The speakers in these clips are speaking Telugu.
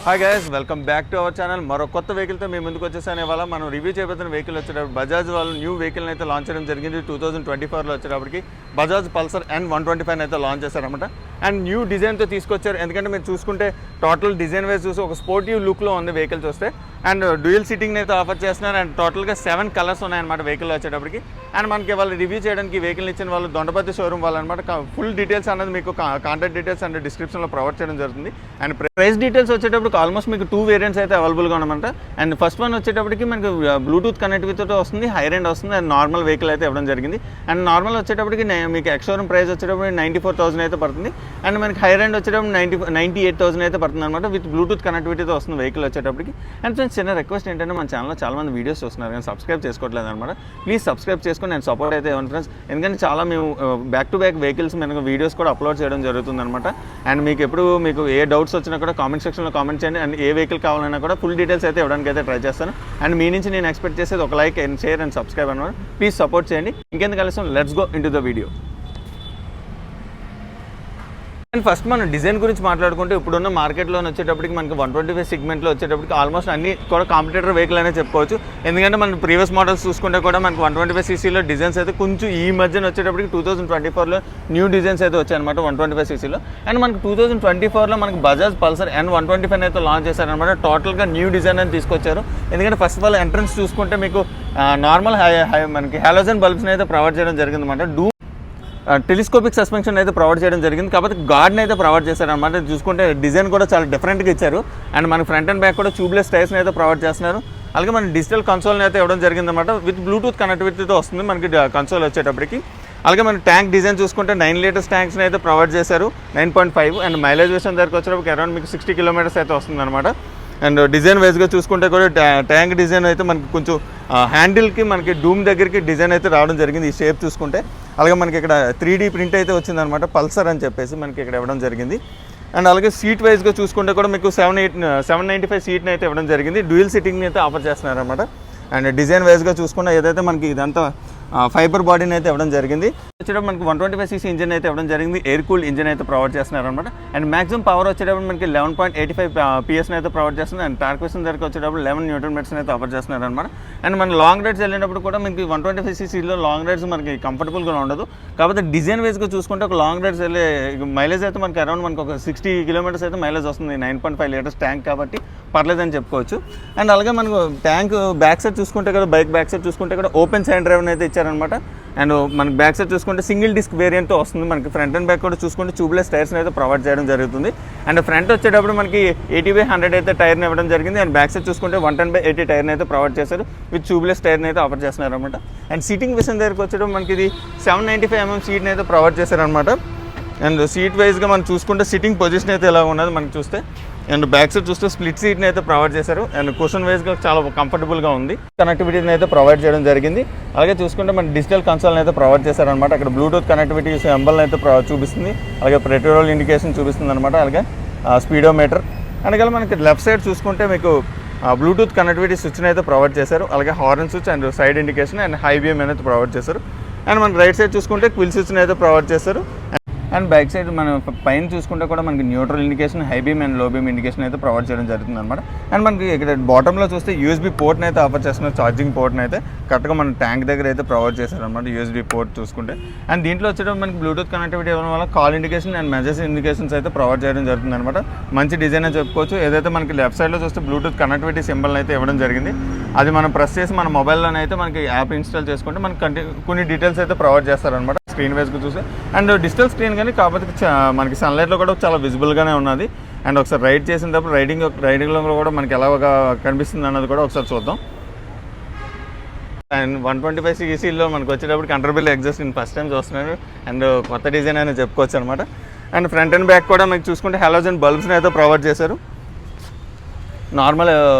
Hi guys, welcome back to our channel. మరో కొత్త వెహికల్తో మేము ముందుకు వచ్చేసాను. ఇవాళ మనం రివ్యూ చేయబోతున్న వెహికల్ వచ్చేటప్పుడు బజాజ్ వాళ్ళు న్యూ వెహికల్ని అయితే లాంచ్ చేయడం జరిగింది. 2024లో వచ్చేటప్పటికి బజాజ్ పల్సర్ N125 అయితే లాంచ్ చేశారన్నమాట. అండ్ న్యూ డిజైన్తో తీసుకొచ్చారు. ఎందుకంటే మీరు చూసుకుంటే టోటల్ డిజైన్ వైజ్ చూసి ఒక స్పోర్టివ్ లుక్లో ఉంది వెహికల్ చూస్తే. అండ్ డ్యూయల్ సీటింగ్ని అయితే ఆఫర్ చేస్తున్నారు. అండ్ టోటల్గా 7 కలర్స్ ఉన్నాయన్నమాట వెహికల్ వచ్చేటప్పటికి. అండ్ మనకి వాళ్ళు రివ్యూ చేయడానికి వెహికల్ ఇచ్చిన వాళ్ళు దొండపతి షోరూమ్ వాళ్ళు అనమాట. ఫుల్ డీటెయిల్స్ అనేది మీకు కాంటాక్ట్ డీటెయిల్స్ అండ్ డిస్క్రిప్షన్లో ప్రొవైడ్ చేయడం జరుగుతుంది. అండ్ ప్రైస్ డీటెయిల్స్ వచ్చేటప్పుడు ఆల్మోస్ట్ మీకు 2 వేరియంట్స్ అయితే అవైలబుల్గా ఉన్నామంట. అండ్ ఫస్ట్ వన్ వచ్చేటప్పటికి మనకి బ్లూటూత్ కనెక్టివిటీతో వస్తుంది, హై రేంజ్ వస్తుంది. అండ్ నార్మల్ వెహికల్ అయితే ఇవ్వడం జరిగింది. అండ్ నార్మల్ వచ్చేటప్పటికి మీకు ఎక్స్-షోరూమ్ ప్రైస్ వచ్చేటప్పుడు 94,000 అయితే పడుతుంది. అండ్ మనకి హై రేంజ్ వచ్చేటప్పుడు 98,000 అయితే పడుతుంది అనమాట. విత్ బ్లూటూత్ కనెక్టివిటీతో వస్తుంది వెహికల్ వచ్చేటప్పటికి. అండ్ ఫ్రెండ్స్, చిన్న రిక్వెస్ట్ ఏంటంటే మన ఛానల్లో చాలా మంది వీడియోస్ చూస్తున్నారు కానీ సబ్స్క్రైబ్ చేసుకోవట్లేదు అనమాట. ప్లీజ్ సబ్స్క్రైబ్ చేసుకొని నేను సపోర్ట్ అయితే ఇవ్వండి ఫ్రెండ్స్. ఎందుకంటే చాలా మేము బ్యాక్ టు బ్యాక్ వెహికల్స్ మనకు వీడియోస్ కూడా అప్లోడ్ చేయడం జరుగుతుంది అనమాట. అండ్ మీకు ఎప్పుడు మీకు ఏ డౌట్స్ వచ్చినా కూడా కామెంట్ సెక్షన్లో కామెంట్ చేయండి. అండ్ ఏ వెహికల్ కావాలన్నా కూడా ఫుల్ డీటెయిల్స్ అయితే ఇవ్వడానికి అయితే ట్రై చేస్తాను. అండ్ మీ నుంచి నేను ఎక్స్పెక్ట్ చేసేది ఒక like and share and subscribe అనమాట. ప్లీజ్ సపోర్ట్ చేయండి. ఇంకెందుకు కలిసి let's go into the video. And first మనం డిజైన్ గురించి మాట్లాడుకుంటే ఇప్పుడున్న మార్కెట్లో వచ్చేటప్పటికి మనకి 125 సెగ్మెంట్లో వచ్చేటప్పటికి ఆల్మోస్ట్ అన్ని కూడా కాంపిటేటర్ వెహికల్ అనే చెప్పుకోవచ్చు. ఎందుకంటే మన ప్రీవియస్ మోడల్స్ చూసుకుంటే కూడా మనకి 125cc డిజైన్స్ అయితే కొంచెం ఈ మధ్యన వచ్చేటప్పటికి 2024లో న్యూ డిజైన్స్ అయితే వచ్చాయన్నమాట 125cc. అండ్ మనకి 2024లో మనకి బజాజ్ పల్సర్ N125 అయితే లాంచ్ చేశారనమాట. టోటల్గా న్యూ డిజైన్ అని తీసుకొచ్చారు. ఎందుకంటే ఫస్ట్ ఆఫ్ ఆల్ ఎంట్రన్స్ చూసుకుంటే మీకు నార్మల్ మనకి హాలోజన్ బల్బ్స్ని అయితే ప్రొవైడ్ చేయడం జరిగింది అనమాట. టెలిస్కోపిక్ సస్పెన్షన్ అయితే ప్రొవైడ్ చేయడం జరిగింది. కాబట్టి గార్డ్ని అయితే ప్రొవైడ్ చేశారనమాట. చూసుకుంటే డిజైన్ కూడా చాలా డిఫరెంట్గా ఇచ్చారు. అండ్ మన ఫ్రంట్ అండ్ బ్యాక్ కూడా ట్యూబ్లెస్ టైర్స్ని అయితే ప్రొవైడ్ చేస్తున్నారు. అలాగే మన డిజిటల్ కన్సోల్ని అయితే ఇవ్వడం జరిగింది అనమాట. విత్ బ్లూటూత్ కనెక్టివిటీతో వస్తుంది మనకి కన్సోల్ వచ్చేటప్పటికి. అలాగే మన ట్యాంక్ డిజైన్ చూసుకుంటే 9 లీటర్స్ ట్యాంక్స్ని అయితే ప్రొవైడ్ చేశారు, 9.5. అండ్ మైలేజ్ విషయం దగ్గరకు వచ్చేటప్పటికి అరౌండ్ మీకు 60 కిలోమీటర్స్ అయితే వస్తుంది అనమాట. అండ్ డిజైన్ వైజ్గా చూసుకుంటే కూడా ట్యాంక్ డిజైన్ అయితే మనకి కొంచెం హ్యాండిల్కి మనకి డూమ్ దగ్గరికి డిజైన్ అయితే రావడం జరిగింది ఈ షేప్ చూసుకుంటే. అలాగే మనకి ఇక్కడ 3D ప్రింట్ అయితే వచ్చిందనమాట, పల్సర్ అని చెప్పేసి మనకి ఇక్కడ ఇవ్వడం జరిగింది. అండ్ అలాగే సీట్ వైజ్గా చూసుకుంటే కూడా మీకు 795 సీట్ని అయితే ఇవ్వడం జరిగింది. డ్యూయల్ సీటింగ్ని అయితే ఆఫర్ చేస్తున్నారనమాట. అండ్ డిజైన్ వైజ్గా చూసుకున్న ఏదైతే మనకి ఇదంతా ఫైబర్ బాడీని అయితే ఇవ్వడం జరిగింది. వచ్చేటప్పుడు మనకి 125cc ఇంజిన్ అయితే ఇవ్వడం జరిగింది. ఎయిర్ కూల్డ్ ఇంజిన్ అయితే ప్రొవైడ్ చేస్తున్నారనమాట. అండ్ మాక్సిమం పవర్ వచ్చేటప్పుడు మనకి 11.85 PS అయితే ప్రొవైడ్ చేస్తుంది. అండ్ టార్క్ విషయం దగ్గరకు వచ్చేటప్పుడు 11 Nm అయితే ఆఫర్ చేస్తున్నారనమాట. అండ్ మన లాంగ్ రైడ్స్ వెళ్ళినప్పుడు కూడా మనకి 125cc లాంగ్ రైడ్స్ మనకి కంఫర్టబుల్గా ఉండదు. కాకపోతే డిజైన్ వైజ్గా చూసుకుంటే ఒక లాంగ్ రైడ్స్ వెళ్ళే మైలేజ్ అయితే మనకి అరౌండ్ మనకి ఒక 60 కిలోమీటర్స్ అయితే మైలేజ్ వస్తుంది. 9.5 లీటర్స్ ట్యాంక్ కాబట్టి పర్లేదని చెప్పుకోవచ్చు. అండ్ అలాగే మనకు ట్యాంక్ బ్యాక్ సైడ్ చూసుకుంటే కూడా బైక్ బ్యాక్ సైడ్ చూసుకుంటే కూడా ఓపెన్ సైడ్ డ్రైవ్ అయితే ఇచ్చారనమాట. అండ్ మనకి బ్యాక్ సైడ్ చూసుకుంటే సింగిల్ డిస్క్ వేరియంట్తో వస్తుంది. మనకి ఫ్రంట్ అండ్ బ్యాక్ కూడా చూసుకుంటే ట్యూబ్లెస్ టైర్స్ని అయితే ప్రొవైడ్ చేయడం జరుగుతుంది. అండ్ ఫ్రంట్ వచ్చేటప్పుడు మనకి 80/100 అయితే టైర్ని ఇవ్వడం జరిగింది. అండ్ బ్యాక్ సైడ్ చూసుకుంటే 110/80 టైర్ని అయితే ప్రొవైడ్ చేశారు. విత్ ట్యూబ్లెస్ టైర్ని అయితే ఆఫర్ చేస్తున్నారు అనమాట. అండ్ సీటింగ్ విషయం దగ్గరకు వచ్చేటప్పుడు మనకి ఇది 795mm సీట్ని అయితే ప్రొవైడ్ చేశారనమాట. అండ్ సీట్ వైజ్గా మనం చూసుకుంటే సిట్టింగ్ పొజిషన్ అయితే ఎలా ఉన్నది మనకి చూస్తే. అండ్ బ్యాక్ సైడ్ చూస్తే స్ప్లిట్ సీట్ని అయితే ప్రొవైడ్ చేశారు. అండ్ కుషన్ వైజ్గా చాలా కంఫర్టబుల్గా ఉంది. కనెక్టివిటీని అయితే ప్రొవైడ్ చేయడం జరిగింది. అలాగే చూసుకుంటే మన డిజిటల్ కన్సోల్ని అయితే ప్రొవైడ్ చేశారనమాట. అక్కడ బ్లూటూత్ కనెక్టివిటీ సింబల్ని అయితే చూపిస్తుంది. అలాగే పెట్రోల్ ఇండికేషన్ చూపిస్తుంది అనమాట. అలాగే స్పీడోమీటర్. అందుకని మనకి లెఫ్ట్ సైడ్ చూసుకుంటే మీకు బ్లూటూత్ కనెక్టివిటీ స్విచ్ని అయితే ప్రొవైడ్ చేశారు. అలాగే horn switch and side indication and high beam అనేది ప్రొవైడ్ చేశారు. అండ్ మన రైట్ సైడ్ చూసుకుంటే క్విల్ స్విచ్ని అయితే ప్రొవైడ్ చేశారు. అండ్ బ్యాక్ సైడ్ మనం పైన చూసుకుంటే కూడా మనకి neutral indication, high beam and లో బీమ్ ఇండికేషన్ అయితే ప్రొవైడ్ చేయడం జరుగుతుంది అనమాట. అండ్ మనకి ఇక్కడ బాటంలో చూస్తే USB పోర్ట్ని అయితే ఆఫర్ చేస్తున్నారు. ఛార్జింగ్ పోర్ట్ని అయితే కరెక్ట్గా మన ట్యాంక్ దగ్గర అయితే ప్రొవైడ్ చేశారనమాట. USB పోర్ట్ చూసుకుంటే. అండ్ దీంట్లో వచ్చేటప్పుడు మనకి బ్లూటూత్ కనెక్టివిటీ ఇవ్వడం వల్ల call indication and message indications అయితే ప్రొవైడ్ చేయడం జరుగుతుంది అనమాట. మంచి డిజైన్ అని చెప్పుకోవచ్చు. ఏదైతే మనకి లెఫ్ట్ సైడ్లో చూస్తే బ్లూటూత్ కనెక్టివిటీ సింబల్ని అయితే ఇవ్వడం జరిగింది. అది మనం ప్రెస్ చేసి మన మొబైల్లోనే అయితే మనకి యాప్ ఇన్స్టాల్ చేసుకుంటే మనకి కొన్ని డీటెయిల్స్ అయితే ప్రొవైడ్ చేస్తారనమాట స్క్రీన్ వైజ్గా చూస్తే. అండ్ డిజిటల్ స్క్రీన్ కానీ కాకపోతే మనకి సన్లైట్లో కూడా చాలా విజిబుల్గానే ఉన్నది. అండ్ ఒకసారి రైడ్ చేసినప్పుడు రైడింగ్లో కూడా మనకి ఎలా కనిపిస్తుంది అన్నది కూడా ఒకసారి చూద్దాం. అండ్ 125cc మనకు వచ్చేటప్పుడు కంట్రోబుల్ ఎగ్జాస్ట్ ఫస్ట్ టైం చూస్తున్నారు. అండ్ కొత్త డిజైన్ అని చెప్పుకోవచ్చు అనమాట. అండ్ ఫ్రంట్ అండ్ బ్యాక్ కూడా మీకు చూసుకుంటే హాలోజన్ బల్బ్స్ని అయితే ప్రొవైడ్ చేశారు. నార్మల్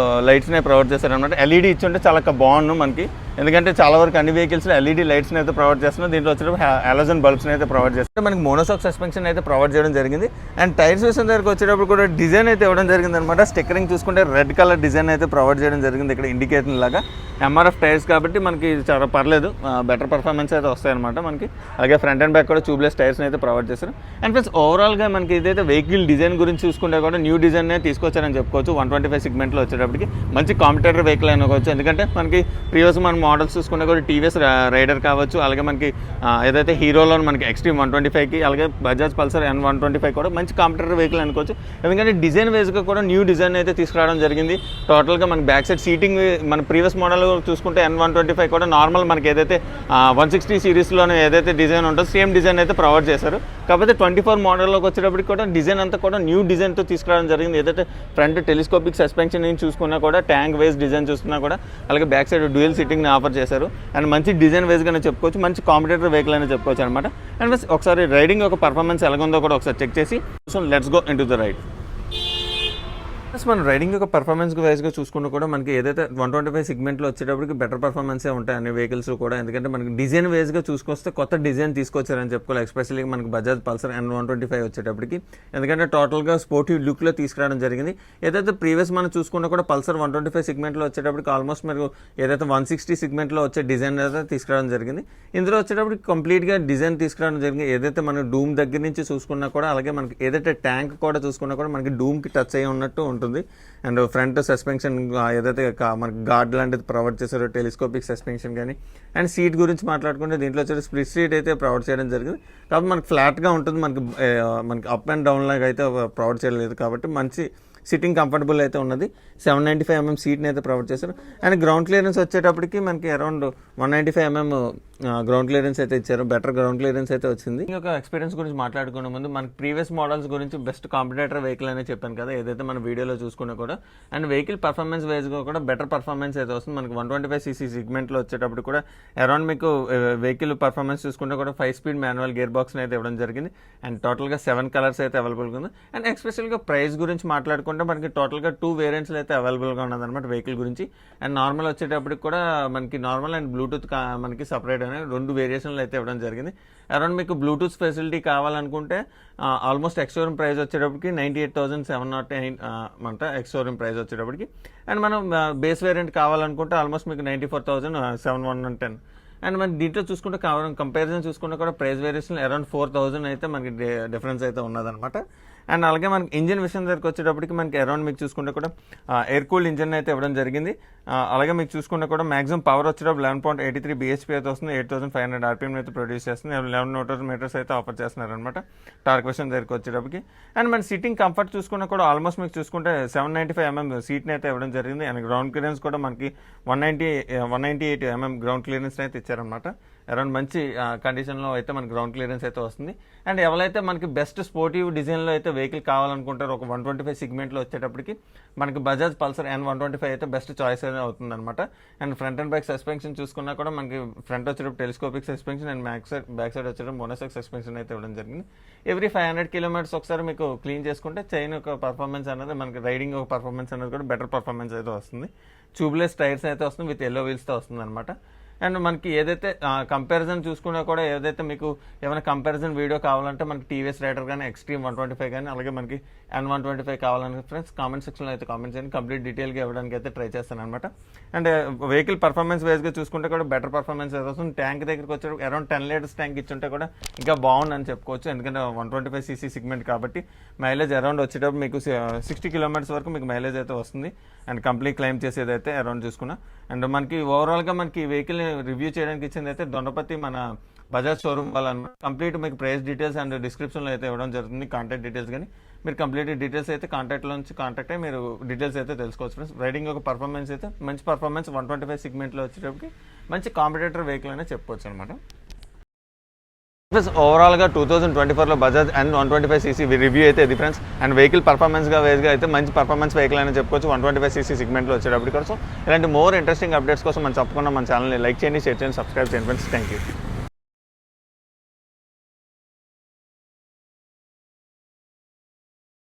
లైట్స్నే ప్రొవైడ్ చేశారనమాట. LED ఇచ్చి ఉంటే చాలా బాగుండు మనకి. ఎందుకంటే చాలా వరకు అన్ని వెహికల్స్లో ఎల్ఈడి లైట్స్ని అయితే ప్రొవైడ్ చేస్తున్నారు. దీంట్లో వచ్చేటప్పుడు హాలోజన్ బల్బ్స్ని అయితే ప్రొవైడ్ చేస్తారు. మనకి మోనోషాక్ సస్పెన్షన్ అయితే ప్రొవైడ్ చేయడం జరిగింది. అండ్ టైర్స్ విషయం దగ్గరకు వచ్చేటప్పుడు కూడా డిజైన్ అయితే ఇవ్వడం జరిగింది అనమాట. స్టిక్కరింగ్ చూసుకుంటే రెడ్ కలర్ డిజైన్ అయితే ప్రొవైడ్ చేయడం జరిగింది. ఇక్కడ ఇండికేషన్ లాగా ఎంఆర్ఎఫ్ టైర్స్ కాబట్టి మనకి చాలా పర్లేదు, బెటర్ పర్ఫార్మెన్స్ అయితే వస్తాయన్నమాట మనకి. అలాగే ఫ్రంట్ అండ్ బ్యాక్ కూడా ట్యూబ్లెస్ టైర్స్ని అయితే ప్రొవైడ్ చేస్తారు. అండ్ ఫ్రెండ్స్ ఓవరాల్గా మనకి ఇదైతే వెహికల్ డిజైన్ గురించి చూసుకుంటే కూడా న్యూ డిజైన్ తీసుకొచ్చారని చెప్పుకోవచ్చు. 125 సెగ్మెంట్లో వచ్చేటప్పటికి మంచి కాంపిటేటర్ వెహికల్ అనుకోవచ్చు. ఎందుకంటే మనకి ప్రీవియస్ మన మోడల్స్ చూసుకుంటే కూడా టీవీఎస్ రైడర్ కావచ్చు, అలాగే మనకి ఏదైతే హీరోలో మనకి ఎక్స్ట్రీమ్ 125కి, అలాగే బజాజ్ పల్సర్ N125 కూడా మంచి కాంపిటేటర్ వెహికల్ అనుకోవచ్చు. ఎందుకంటే డిజైన్ వైజ్గా కూడా న్యూ డిజైన్ అయితే తీసుకురావడం జరిగింది. టోటల్గా మనకి బ్యాక్ సైడ్ సీటింగ్ మన ప్రీవియస్ మోడల్ చూసుకుంటే N125 కూడా నార్మల్ మనకి ఏదైతే 160 సిరీస్లోనే ఏదైతే డిజైన్ ఉంటుందో సేమ్ డిజైన్ అయితే ప్రొవైడ్ చేశారు. కాకపోతే 24 మోడల్లోకి వచ్చేటప్పటికి కూడా డిజైన్ అంతా కూడా న్యూ డిజైన్తో తీసుకురావడం జరిగింది. ఏదైతే ఫ్రంట్ టెలిస్కోపిక్ సస్పెన్షన్ చూసుకున్నా కూడా, ట్యాంక్ వైజ్ డిజైన్ చూసుకున్నా కూడా, అలాగే బ్యాక్ సైడ్ డ్యూయల్ సీటింగ్ని ఆఫర్ చేశారు. అండ్ మంచి డిజైన్ వైజ్గానే చెప్పుకోవచ్చు, మంచి కాంపిటేటర్ వెహికల్ అని చెప్పుకోవచ్చు అనమాట. అండ్ ఒకసారి రైడింగ్ ఒక పర్ఫార్మెన్స్ ఎలాగుందో కూడా ఒకసారి చెక్ చేసి let's go into the ride. మనం రైడింగ్ యొక్క పర్ఫార్మెన్స్ వైజ్గా చూసుకుంటూ కూడా మనకి ఏదైతే 125 సెగ్మెంట్లో వచ్చేటప్పటికి బెటర్ పర్ఫార్మెన్సే ఉంటాయి అన్ని వెహికల్స్ కూడా. ఎందుకంటే మనకి డిజైన్ వైజ్గా చూసుకొస్తే కొత్త డిజైన్ తీసుకొచ్చారని చెప్పుకోవాలి. ఎస్పెషల్లీ మనకి బజాజ్ పల్సర్ N125 వచ్చేటప్పటికి, ఎందుకంటే టోటల్గా స్పోర్టివ్ లుక్లో తీసుకురావడం జరిగింది. ఏదైతే ప్రీవియస్ మనం చూసుకున్నా కూడా పల్సర్ 125 సెగ్మెంట్లో వచ్చేటప్పటికి ఆల్మోస్ట్ మీరు ఏదైతే 160 సెగ్మెంట్లో వచ్చే డిజైన్ అయితే తీసుకురావడం జరిగింది. ఇందులో వచ్చేటప్పటికి కంప్లీట్గా డిజైన్ తీసుకురావడం జరిగింది. ఏదైతే మనం డూమ్ దగ్గర నుంచి చూసుకున్నా కూడా, అలాగే మనకి ఏదైతే ట్యాంక్ కూడా చూసుకున్నా కూడా మనకి డూమ్కి టచ్ అయ్యి ఉన్నట్టు ఉంటుంది. అండ్ ఫ్రంట్ సస్పెన్షన్ ఏదైతే మనకి గార్డ్ లాంటిది ప్రొవైడ్ చేశారో, టెలిస్కోపిక్ సస్పెన్షన్ కానీ. అండ్ సీట్ గురించి మాట్లాడుకుంటే దీంట్లో వచ్చేసి స్ప్లిట్ సీట్ అయితే ప్రొవైడ్ చేయడం జరిగింది. కాబట్టి మనకి ఫ్లాట్గా ఉంటుంది, మనకి అప్ అండ్ డౌన్ లాగా అయితే ప్రొవైడ్ చేయలేదు. కాబట్టి మంచి సిట్టింగ్ కంఫర్టబుల్ అయితే ఉన్నది. 795mm సీట్ని అయితే ప్రొవైడ్ చేశారు. అండ్ గ్రౌండ్ క్లియరెన్స్ వచ్చేటప్పటికి మనకి అరౌండ్ 195mm గ్రౌండ్ క్లియరెన్స్ అయితే ఇచ్చారు. బెటర్ గ్రౌండ్ క్లియరెన్స్ అయితే వచ్చింది. ఈ యొక్క ఎక్స్పీరియన్స్ గురించి మాట్లాడుకునే ముందు మనకి ప్రీవియస్ మోడల్స్ గురించి బెస్ట్ కాంపిటేటర్ వెహికల్ అనే చెప్పాను కదా, ఏదైతే మన వీడియోలో చూసుకున్నా కూడా. అండ్ వెహికల్ పర్ఫార్మెన్స్ వైజ్గా కూడా బెటర్ పర్ఫార్మెన్స్ అయితే వస్తుంది. మనకి 125cc సెగ్మెంట్లో వచ్చేటప్పుడు కూడా అరౌండ్ మీకు వెహికల్ పర్ఫార్మెన్స్ చూసుకుంటే కూడా 5 స్పీడ్ మాన్యువల్ గేర్ బాక్స్ని అయితే ఇవ్వడం జరిగింది. అండ్ టోటల్గా 7 కలర్స్ అయితే అవైలబుల్గా ఉంది. అండ్ ఎస్పెషల్గా ప్రైస్ గురించి మాట్లాడుకుంటే మనకి టోటల్గా 2 వేరియంట్స్లో అయితే అవైలబుల్గా ఉన్నదన్నమాట వెహికల్ గురించి. అండ్ నార్మల్ వచ్చేటప్పటికి కూడా మనకి నార్మల్ అండ్ బ్లూటూత్ మనకి సపరేట్ అనే 2 వేరియేషన్లు అయితే ఇవ్వడం జరిగింది. అరౌండ్ మీకు బ్లూటూత్ ఫెసిలిటీ కావాలనుకుంటే ఆల్మోస్ట్ ఎక్స్-షోరూమ్ ప్రైస్ వచ్చేటప్పటికి 98,709 అంట ఎక్స్-షోరూమ్ ప్రైస్ వచ్చేటప్పటికి. అండ్ మనం బేస్ వేరియంట్ కావాలనుకుంటే ఆల్మోస్ట్ మీకు 94,710. అండ్ మనకి దీంట్లో చూసుకుంటే కంపారిజన్ చూసుకుంటే కూడా ప్రైస్ వేరియేషన్ అరౌండ్ 4,000 అయితే మనకి డిఫరెన్స్ అయితే ఉన్నదన్నమాట. అండ్ అలాగే మనకి ఇంజిన్ విషయం దగ్గరికి వచ్చేటప్పటికి మనకి అరౌండ్ మీకు చూసుకుంటే కూడా ఎయిర్ కూల్డ్ ఇంజిన్ అయితే ఇవ్వడం జరిగింది. అలాగే మీకు చూసుకుంటే కూడా మాక్సిమం పవర్ వచ్చేటప్పుడు 11.83 bhp అయితే వస్తుంది. 8,500 RPM అయితే ప్రొడ్యూస్ చేస్తుంది. 11 Nm అయితే ఆఫర్ చేస్తున్నారు అనమాట టార్క్ విషయం దగ్గరికి వచ్చేటప్పటికి. అండ్ మన సీటింగ్ కంఫర్ట్ చూసుకున్నా కూడా ఆల్మోస్ట్ మీకు చూసుకుంటే 795mm సీట్ని అయితే ఇవ్వడం జరిగింది. అండ్ గ్రౌండ్ క్లియరెన్స్ కూడా మనకి 198mm గ్రౌండ్ క్లియరెన్స్ అయితే ఇచ్చారనమాట. అరౌండ్ మంచి కండిషన్లో అయితే మనకి గ్రౌండ్ క్లియరెన్స్ అయితే వస్తుంది. అండ్ ఎవరైతే మనకి బెస్ట్ స్పోర్టివ్ డిజైన్లో అయితే వెహికల్ కావాలనుకుంటారో ఒక 125 సెగ్మెంట్లో వచ్చేటప్పటికి మనకి బజాజ్ పల్సర్ N125 అయితే బెస్ట్ చాయిస్ అయితే అవుతుంది అనమాట. And front and back suspension చూసుకున్నా కూడా మనకి ఫ్రంట్ వచ్చేటప్పుడు telescopic suspension and back side వచ్చేటప్పుడు మోనోషాక్ సస్పెన్షన్ అయితే ఇవ్వడం జరిగింది. ఎవ్రీ 500 kilometers ఒకసారి మీకు క్లీన్ చేసుకుంటే చైన్ ఒక పర్ఫార్మెన్స్ అనేది మనకి రైడింగ్ ఒక పర్ఫార్మెన్స్ అనేది కూడా బెటర్ పర్ఫార్మెన్స్ అయితే వస్తుంది. ట్యూబ్లెస్ టైర్స్ అయితే వస్తుంది, విత్ ఎల్లో వీల్స్తో వస్తుంది అనమాట. అండ్ మనకి ఏదైతే కంపారిజన్ చూసుకున్నా కూడా ఏదైతే మీకు ఏమైనా కంపారిజన్ వీడియో కావాలంటే మనకి టీవీఎస్ రైడర్ కానీ ఎక్స్ట్రీమ్ 125 కానీ అలాగే మనకి N125 కావాలని ఫ్రెండ్స్ కామెంట్ సెక్షన్లో అయితే కామెంట్ చేయండి. కంప్లీట్ డీటెయిల్గా ఇవ్వడానికి అయితే ట్రై చేస్తాను అనమాట. అండ్ వెహికల్ పర్ఫార్మెన్స్ వైజ్గా చూసుకుంటే కూడా బెటర్ పర్ఫార్మెన్స్ అయితే వస్తుంది. ట్యాంక్ దగ్గరికి వచ్చే అరౌండ్ 10 liters ట్యాంక్ ఇచ్చుంటే కూడా ఇంకా బాగుందని చెప్పుకోవచ్చు. ఎందుకంటే 125cc సెగ్మెంట్ కాబట్టి మైలేజ్ అరౌండ్ వచ్చేటప్పుడు మీకు 60 kilometers వరకు మీకు మైలేజ్ అయితే వస్తుంది. అండ్ కంప్లీట్ క్లైమ్ చేసేది అయితే అరౌండ్ చూసుకున్నా. అండ్ మనకి ఓవరాల్గా మనకి వెహికల్ రివ్యూ చేయడానికి ఇచ్చింది అయితే దొండపతి మన బజాజ్ షోరూమ్ వాళ్ళ కంప్లీట్ మీకు ప్రైస్ డీటెయిల్స్ అండ్ డిస్క్రిప్షన్లో అయితే ఇవ్వడం జరుగుతుంది. కాంటాక్ట్ డీటెయిల్స్ కానీ మీరు కంప్లీట్ డీటెయిల్స్ అయితే కాంటాక్ట్లో నుంచి కాంటాక్ట్ అయ్యి మీరు డీటెయిల్స్ అయితే తెలుసుకోవచ్చు ఫ్రెండ్స్. రైడింగ్ ఒక పర్ఫార్మెన్స్ అయితే మంచి పర్ఫార్మెన్స్ 125 సెగ్మెంట్లో వచ్చేటప్పటికి మంచి కాంపిటేటర్ వెహికల్ అనే చెప్పుకోవచ్చు అనమాట. ఓవరాల్గా 2024లో బజాజ్ N125cc రివ్యూ అయితే ఇది ఫ్రెండ్స్. అండ్ వెహికల్ పర్ఫార్మెన్స్గా వేస్గా అయితే మంచి పర్ఫార్మెన్స్ వెహికల్ అని చెప్పుకోవచ్చు 125cc సెగ్మెంట్లో వచ్చేటప్పటికి. కోసం ఇలాంటి మోర్ ఇంట్రెస్టింగ్ అప్డేట్స్ కోసం మనం తప్పకుండా మన ఛానల్ని లైక్ చేయండి, షేర్ చేయండి, సబ్స్క్రైబ్ చేయండి ఫ్రెండ్స్. Thank you.